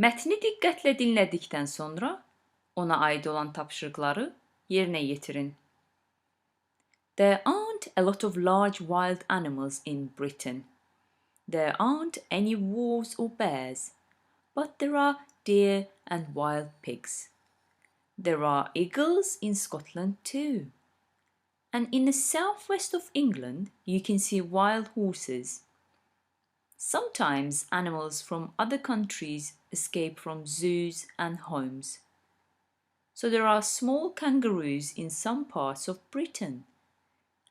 Mətni diqqətlə dinlədikdən sonra ona aid olan tapşırıqları yerinə yetirin. There aren't a lot of large wild animals in Britain. There aren't any wolves or bears, but there are deer and wild pigs. There are eagles in Scotland too. And in the southwest of England, you can see wild horses. Sometimes animals from other countries escape from zoos and homes. So there are small kangaroos in some parts of Britain.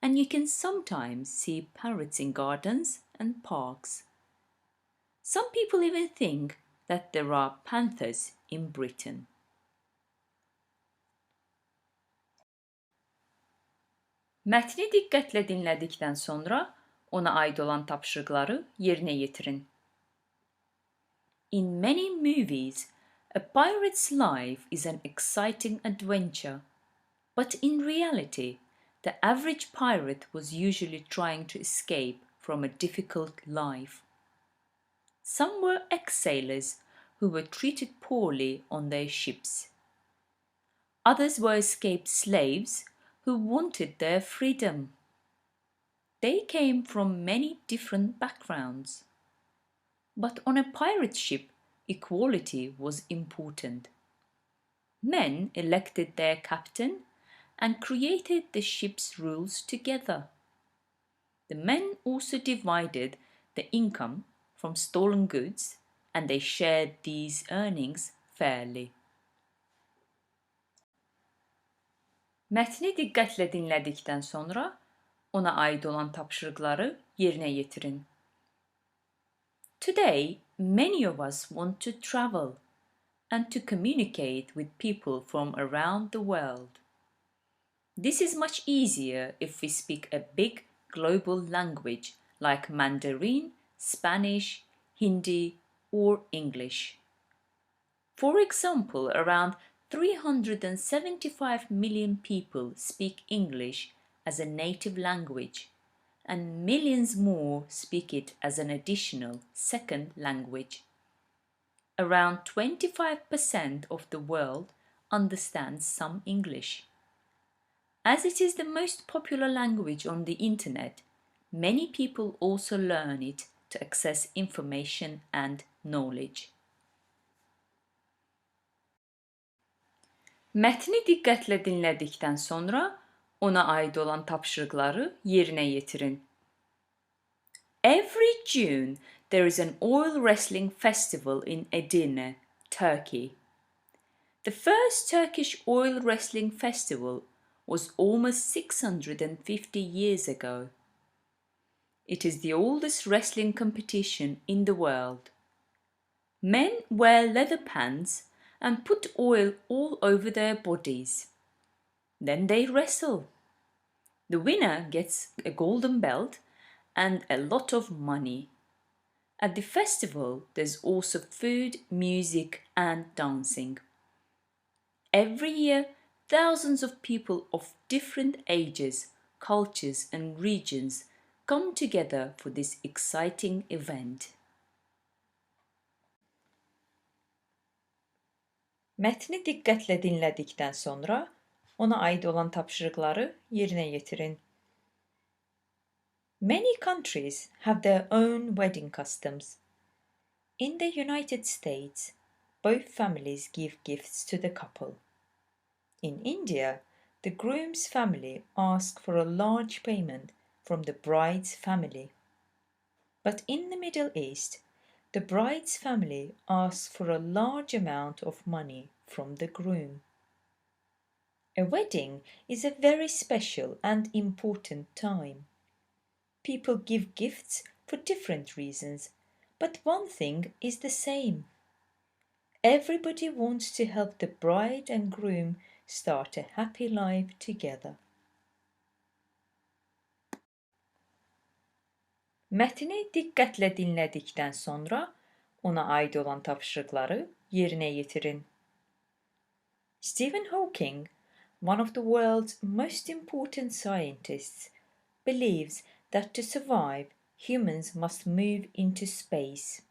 And you can sometimes see parrots in gardens and parks. Some people even think that there are panthers in Britain. Mətni diqqətlə dinlədikdən sonra ona aid olan tapşırıqları yerinə yetirin. In many movies, a pirate's life is an exciting adventure, but in reality, the average pirate was usually trying to escape from a difficult life. Some were ex-sailors who were treated poorly on their ships. Others were escaped slaves who wanted their freedom. They came from many different backgrounds. But on a pirate ship, equality was important. Men elected their captain and created the ship's rules together. The men also divided the income from stolen goods and they shared these earnings fairly. Mətni diqqətlə dinlədikdən sonra ona aid olan tapşırıqları yerinə yetirin. Today, many of us want to travel and to communicate with people from around the world. This is much easier if we speak a big global language like Mandarin, Spanish, Hindi, or English. For example, around 375 million people speak English as a native language, and millions more speak it as an additional second language. Around 25% of the world understands some English. As it is the most popular language on the internet, many people also learn it to access information and knowledge. Mətni diqqətlə dinlədikdən sonra ona aid olan tapşırıqları yerinə yetirin. Every June, there is an oil wrestling festival in Edirne, Turkey. The first Turkish oil wrestling festival was almost 650 years ago. It is the oldest wrestling competition in the world. Men wear leather pants and put oil all over their bodies. Then they wrestle. The winner gets a golden belt and a lot of money. At the festival, there's also food, music, and dancing. Every year, thousands of people of different ages, cultures, and regions come together for this exciting event. Mətni diqqətlə dinlədikdən sonra ona aid olan tapşırıqları yerinə yetirin. Many countries have their own wedding customs. In the United States, both families give gifts to the couple. In India, the groom's family asks for a large payment from the bride's family. But in the Middle East, the bride's family asks for a large amount of money from the groom. A wedding is a very special and important time. People give gifts for different reasons, but one thing is the same. Everybody wants to help the bride and groom start a happy life together. Mətni diqqətlə dinlədikdən sonra ona aid olan tapşırıqları yerinə yetirin. Stephen Hawking, one of the world's most important scientists, believes that to survive, humans must move into space.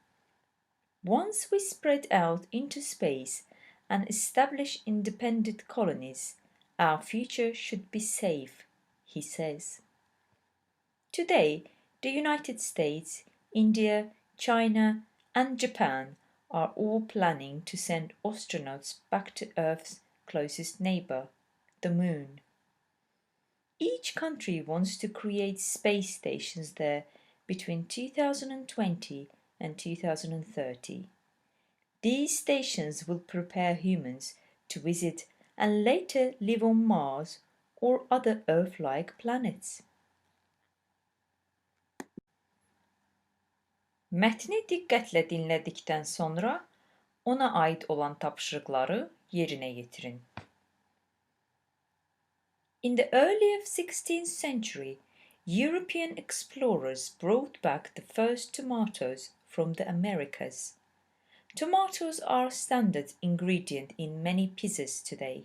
Once we spread out into space and establish independent colonies, our future should be safe, he says. Today, the United States, India, China, and Japan are all planning to send astronauts back to Earth's closest neighbor, the Moon. Each country wants to create space stations there between 2020 and 2030. These stations will prepare humans to visit and later live on Mars or other Earth-like planets. Mətni diqqətlə dinlədikdən sonra ona aid olan tapşırıqları yerinə yetirin. In the early 16th century, European explorers brought back the first tomatoes from the Americas. Tomatoes are a standard ingredient in many pizzas today.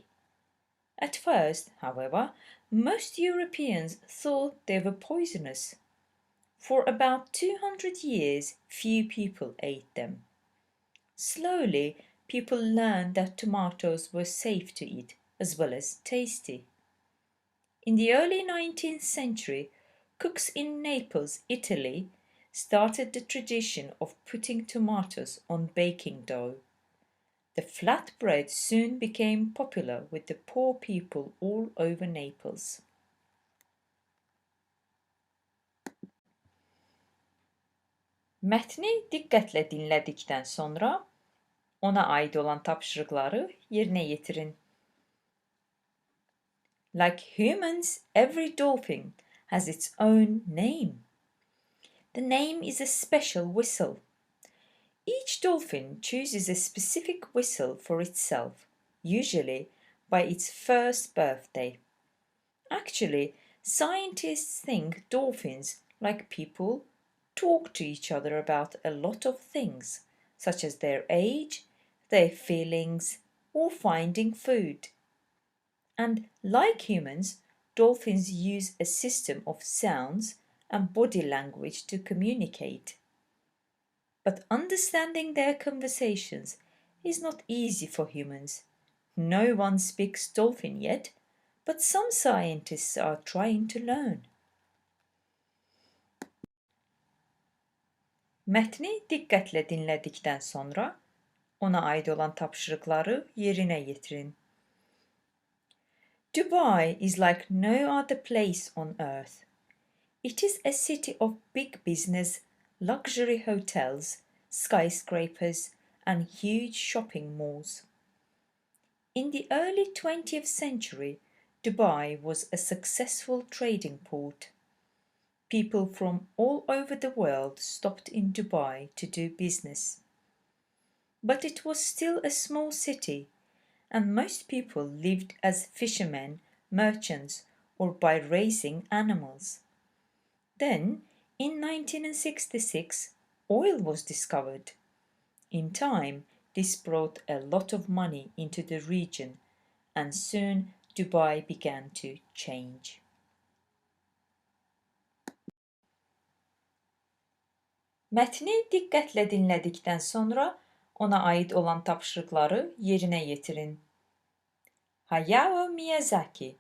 At first, however, most Europeans thought they were poisonous. For about 200 years, few people ate them. Slowly, people learned that tomatoes were safe to eat as well as tasty. In the early 19th century, cooks in Naples, Italy, started the tradition of putting tomatoes on baking dough. The flatbread soon became popular with the poor people all over Naples. Mətni diqqətlə dinlədikdən sonra ona aid olan tapşırıqları yerinə yetirin. Like humans, every dolphin has its own name. The name is a special whistle. Each dolphin chooses a specific whistle for itself, usually by its first birthday. Actually, scientists think dolphins, like people, talk to each other about a lot of things, such as their age, their feelings, or finding food. And like humans, dolphins use a system of sounds and body language to communicate. But understanding their conversations is not easy for humans. No one speaks dolphin yet, but some scientists are trying to learn. Mətni diqqətlə dinlədikdən sonra ona aid olan tapşırıqları yerinə yetirin. Dubai is like no other place on earth. It is a city of big business, luxury hotels, skyscrapers, and huge shopping malls. In the early 20th century, Dubai was a successful trading port. People from all over the world stopped in Dubai to do business. But it was still a small city, and most people lived as fishermen, merchants, or by raising animals. Then, in 1966, oil was discovered. In time, this brought a lot of money into the region, and soon Dubai began to change. Mətni diqqətlə dinlədikdən sonra ona aid olan tapşırıqları yerinə yetirin. Hayao Miyazaki,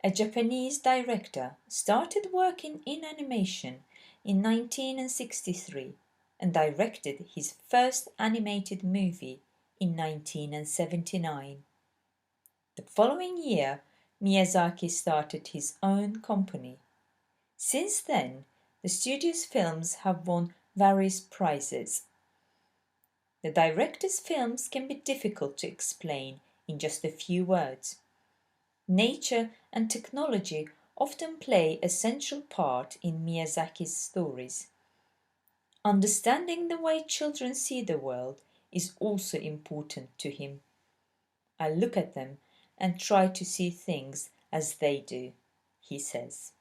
a Japanese director, started working in animation in 1963 and directed his first animated movie in 1979. The following year, Miyazaki started his own company. Since then, the studio's films have won various prizes. The director's films can be difficult to explain in just a few words. Nature and technology often play a central part in Miyazaki's stories. Understanding the way children see the world is also important to him. I look at them and try to see things as they do, he says.